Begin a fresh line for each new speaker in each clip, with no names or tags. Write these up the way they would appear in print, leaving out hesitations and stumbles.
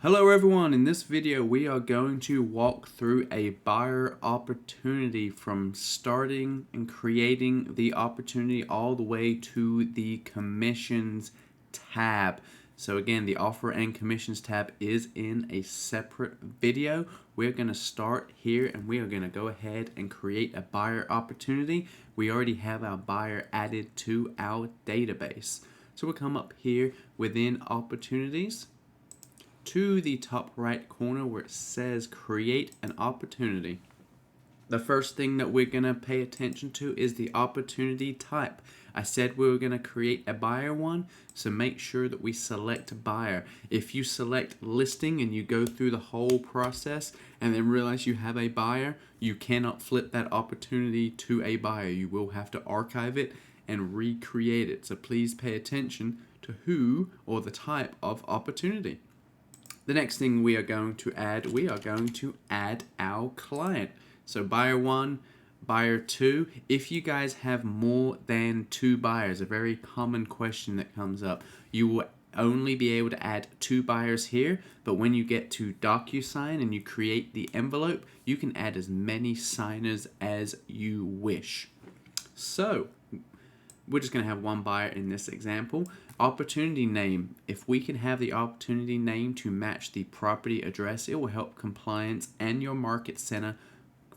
Hello everyone, in this video we are going to walk through a buyer opportunity from starting and creating the opportunity all the way to the commissions tab. So again, the offer and commissions tab is in a separate video. We're going to start here and we are going to go ahead and create a buyer opportunity. We already have our buyer added to our database. So we'll come up here within opportunities to the top right corner where it says create an opportunity. The first thing that we're going to pay attention to is the opportunity type. I said we were going to create a buyer one, so make sure that we select buyer. If you select listing and you go through the whole process and then realize you have a buyer, you cannot flip that opportunity to a buyer. You will have to archive it and recreate it. So please pay attention to who or the type of opportunity. The next thing we are going to add our client. So buyer one, buyer two. If you guys have more than two buyers, a very common question that comes up, you will only be able to add two buyers here, but when you get to DocuSign and you create the envelope, you can add as many signers as you wish. So we're just going to have one buyer in this example. Opportunity name. If we can have the opportunity name to match the property address, it will help compliance and your market center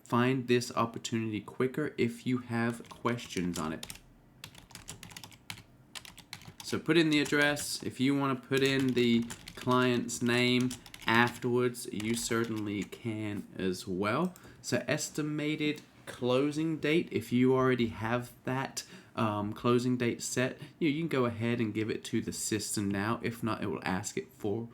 find this opportunity quicker if you have questions on it. So put in the address. If you want to put in the client's name afterwards, you certainly can as well. So estimated closing date, if you already have that closing date set, you can go ahead and give it to the system now. If not, it will ask it for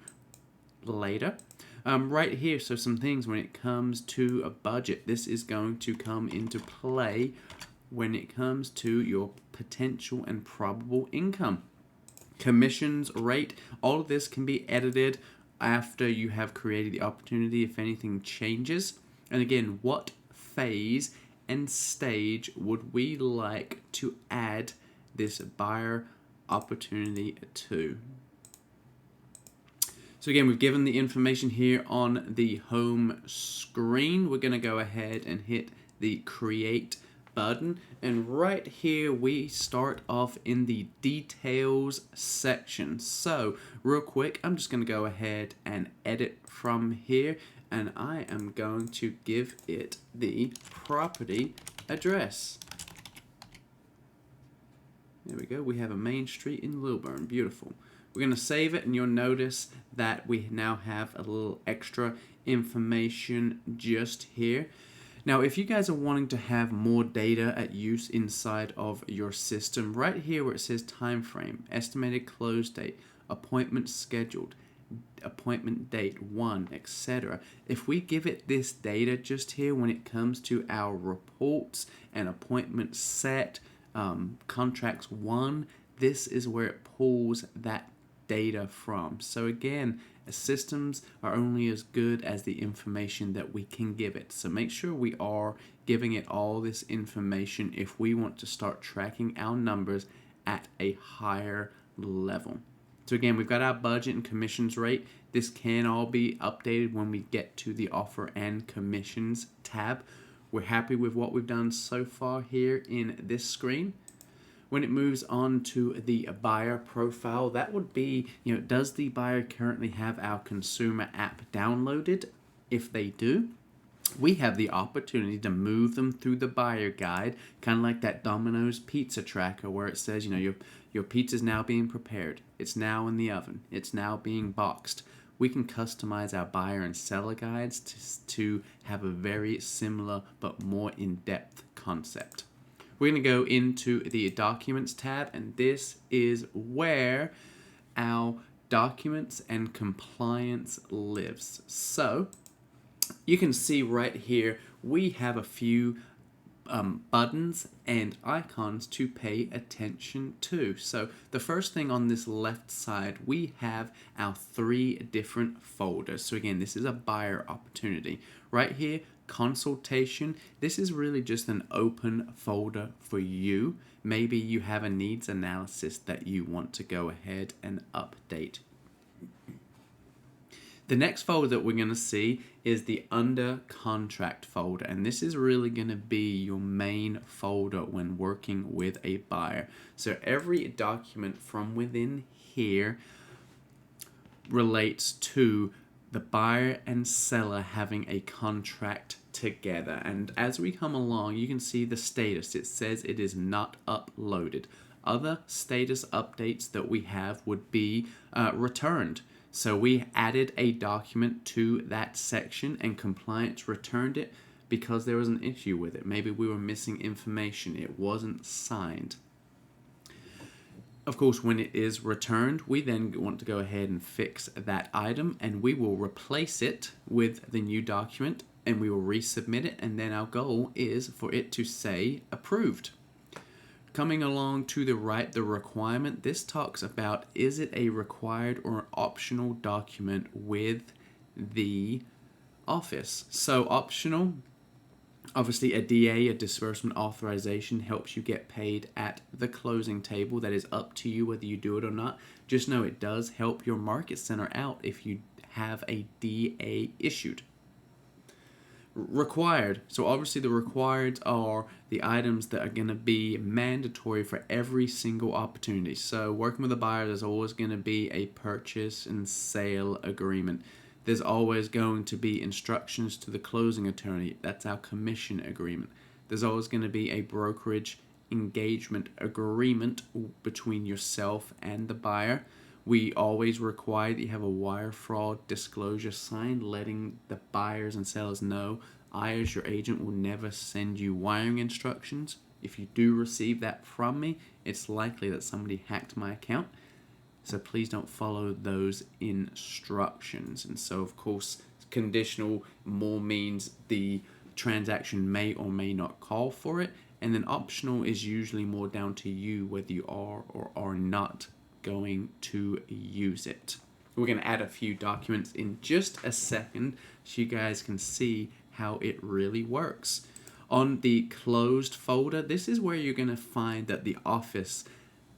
later. Right here, so some things when it comes to a budget, this is going to come into play when it comes to your potential and probable income. Commissions rate, all of this can be edited after you have created the opportunity if anything changes. And again, what phase and stage would we like to add this buyer opportunity to? So again, we've given the information here on the home screen. We're going to go ahead and hit the create button, and right here we start off in the details section. So real quick, I'm just going to go ahead and edit from here, and I am going to give it the property address. There we go. We have a main street in Lilburn. Beautiful. We're going to save it, and you'll notice that we now have a little extra information just here. Now, if you guys are wanting to have more data at use inside of your system, right here where it says time frame, estimated close date, appointment scheduled, appointment date 1, etc. If we give it this data just here when it comes to our reports and appointment set, contracts 1, this is where it pulls that data from. So again, systems are only as good as the information that we can give it. So make sure we are giving it all this information if we want to start tracking our numbers at a higher level. So again, we've got our budget and commissions rate. This can all be updated when we get to the offer and commissions tab. We're happy with what we've done so far here in this screen. When it moves on to the buyer profile, that would be, does the buyer currently have our consumer app downloaded? If they do, we have the opportunity to move them through the buyer guide, kind of like that Domino's pizza tracker where it says, your pizza's now being prepared. It's now in the oven. It's now being boxed. We can customize our buyer and seller guides to have a very similar but more in-depth concept. We're going to go into the Documents tab, and this is where our documents and compliance lives. So you can see right here we have a few buttons and icons to pay attention to. So the first thing on this left side, we have our 3 different folders. So again, this is a buyer opportunity. Right here, consultation. This is really just an open folder for you. Maybe you have a needs analysis that you want to go ahead and update. The next folder that we're going to see is the under contract folder, and this is really going to be your main folder when working with a buyer. So every document from within here relates to the buyer and seller having a contract together. And as we come along, you can see the status. It says it is not uploaded. Other status updates that we have would be returned. So we added a document to that section and compliance returned it because there was an issue with it. Maybe we were missing information. It wasn't signed. Of course, when it is returned, we then want to go ahead and fix that item, and we will replace it with the new document and we will resubmit it, and then our goal is for it to say approved. Coming along to the right, the requirement, this talks about is it a required or an optional document with the office. So optional, obviously a DA, a disbursement authorization, helps you get paid at the closing table. That is up to you whether you do it or not. Just know it does help your market center out if you have a DA issued. Required. So obviously the required are the items that are going to be mandatory for every single opportunity. So working with a buyer, there's always going to be a purchase and sale agreement. There's always going to be instructions to the closing attorney. That's our commission agreement. There's always going to be a brokerage engagement agreement between yourself and the buyer. We always require that you have a wire fraud disclosure sign letting the buyers and sellers know I, as your agent, will never send you wiring instructions. If you do receive that from me, it's likely that somebody hacked my account. So please don't follow those instructions. And so, of course, conditional more means the transaction may or may not call for it. And then optional is usually more down to you whether you are or are not going to use it. We're going to add a few documents in just a second so you guys can see how it really works. On the closed folder, this is where you're going to find that the office,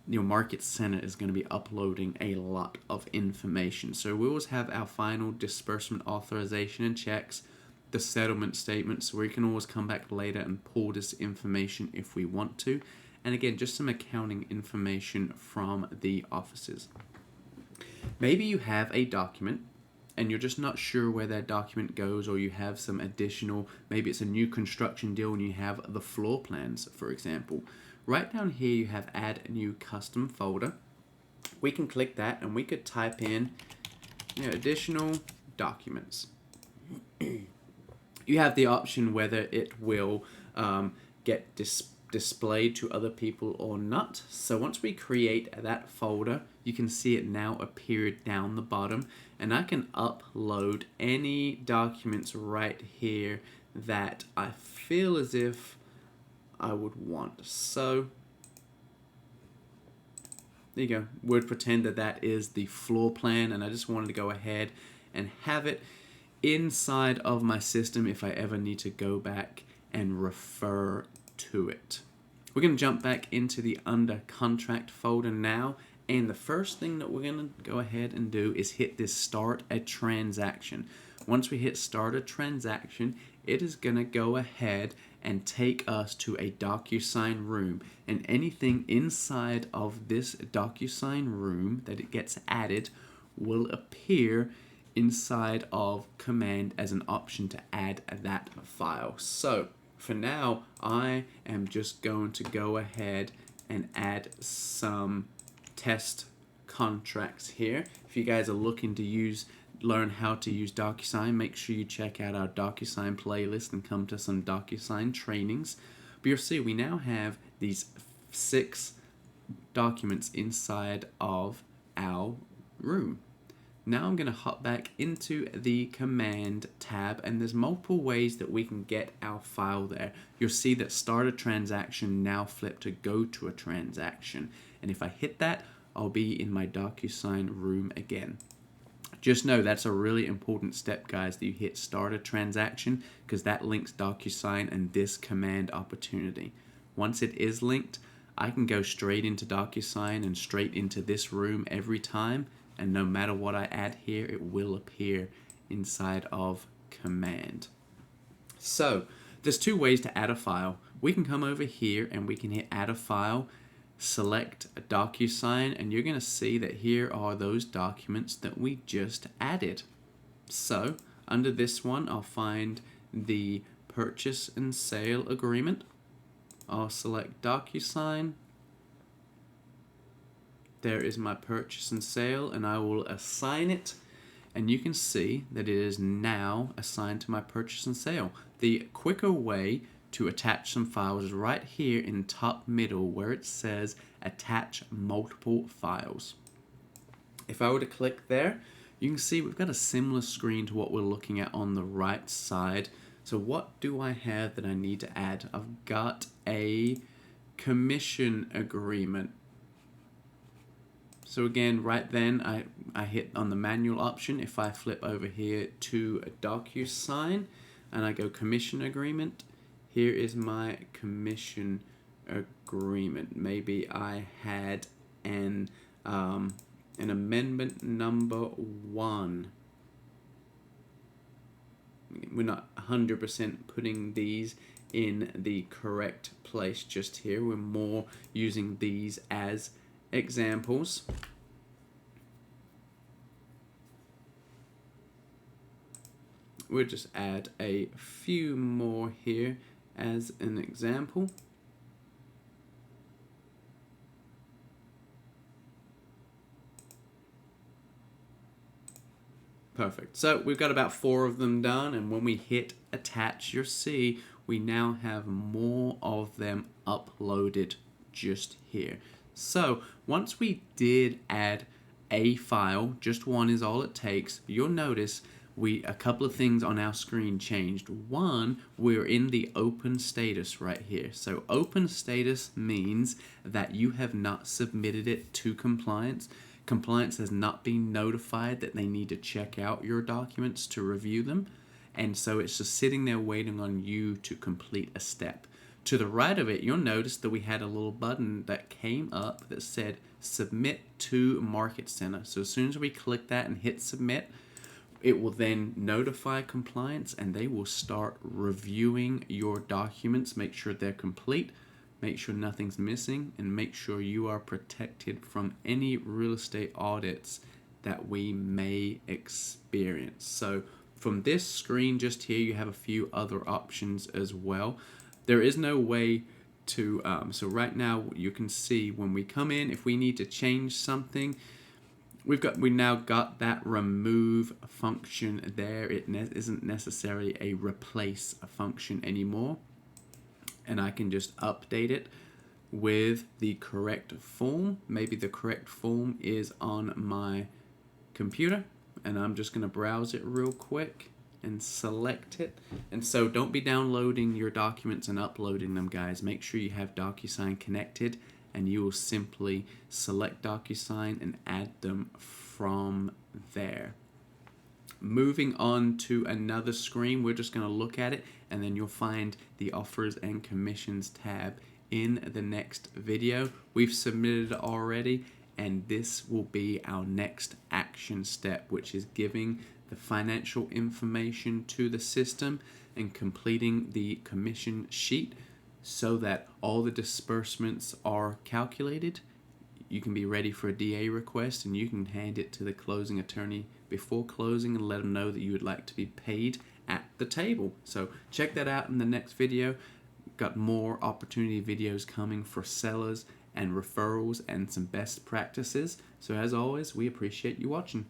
your market center, is going to be uploading a lot of information. So we always have our final disbursement authorization and checks, the settlement statements, where you can always come back later and pull this information if we want to. And again, just some accounting information from the offices. Maybe you have a document and you're just not sure where that document goes, or you have some additional, maybe it's a new construction deal and you have the floor plans, for example. Right down here you have add a new custom folder. We can click that and we could type in additional documents. You have the option whether it will get displayed to other people or not. So once we create that folder, you can see it now appear down the bottom, and I can upload any documents right here that I feel as if I would want. So there you go. We'd pretend that that is the floor plan, and I just wanted to go ahead and have it inside of my system if I ever need to go back and refer to it. We're going to jump back into the under contract folder now, and the first thing that we're going to go ahead and do is hit this start a transaction. Once we hit start a transaction, it is going to go ahead and take us to a DocuSign room, and anything inside of this DocuSign room that it gets added will appear inside of Command as an option to add that file. So for now, I am just going to go ahead and add some test contracts here. If you guys are looking to learn how to use DocuSign, make sure you check out our DocuSign playlist and come to some DocuSign trainings. But you'll see we now have these 6 documents inside of our room. Now I'm going to hop back into the Command tab, and there's multiple ways that we can get our file there. You'll see that Start a Transaction now flipped to Go to a Transaction. And if I hit that, I'll be in my DocuSign room again. Just know that's a really important step, guys, that you hit Start a Transaction, because that links DocuSign and this command opportunity. Once it is linked, I can go straight into DocuSign and straight into this room every time, and no matter what I add here, it will appear inside of command. So there's two ways to add a file. We can come over here and we can hit add a file, select a DocuSign, and you're going to see that here are those documents that we just added. So under this one, I'll find the purchase and sale agreement. I'll select DocuSign. There is my purchase and sale, and I will assign it. And you can see that it is now assigned to my purchase and sale. The quicker way to attach some files is right here in top middle where it says attach multiple files. If I were to click there, you can see we've got a similar screen to what we're looking at on the right side. So what do I have that I need to add? I've got a commission agreement. So again, right then, I hit on the manual option. If I flip over here to a DocuSign and I go commission agreement, here is my commission agreement. Maybe I had an amendment number 1. We're not 100% putting these in the correct place just here. We're more using these as examples. We'll just add a few more here as an example. Perfect. So we've got about 4 of them done, and when we hit attach, you'll see we now have more of them uploaded just here. So once we did add a file, just one is all it takes, you'll notice a couple of things on our screen changed. One, we're in the open status right here. So open status means that you have not submitted it to compliance. Compliance has not been notified that they need to check out your documents to review them. And so it's just sitting there waiting on you to complete a step. To the right of it, you'll notice that we had a little button that came up that said submit to Market Center. So as soon as we click that and hit submit, it will then notify compliance and they will start reviewing your documents, make sure they're complete, make sure nothing's missing, and make sure you are protected from any real estate audits that we may experience. So from this screen just here, you have a few other options as well. There is no way to, so right now you can see when we come in, if we need to change something, we now got that remove function there. It isn't necessarily a replace function anymore. And I can just update it with the correct form. Maybe the correct form is on my computer, and I'm just going to browse it real quick and select it. And so don't be downloading your documents and uploading them, guys. Make sure you have DocuSign connected, and you will simply select DocuSign and add them from there. Moving on to another screen, we're just going to look at it, and then you'll find the offers and commissions tab in the next video. We've submitted it already, and this will be our next action step, which is giving the financial information to the system and completing the commission sheet so that all the disbursements are calculated. You can be ready for a DA request, and you can hand it to the closing attorney before closing and let them know that you would like to be paid at the table. So check that out in the next video. Got more opportunity videos coming for sellers and referrals and some best practices. So as always, we appreciate you watching.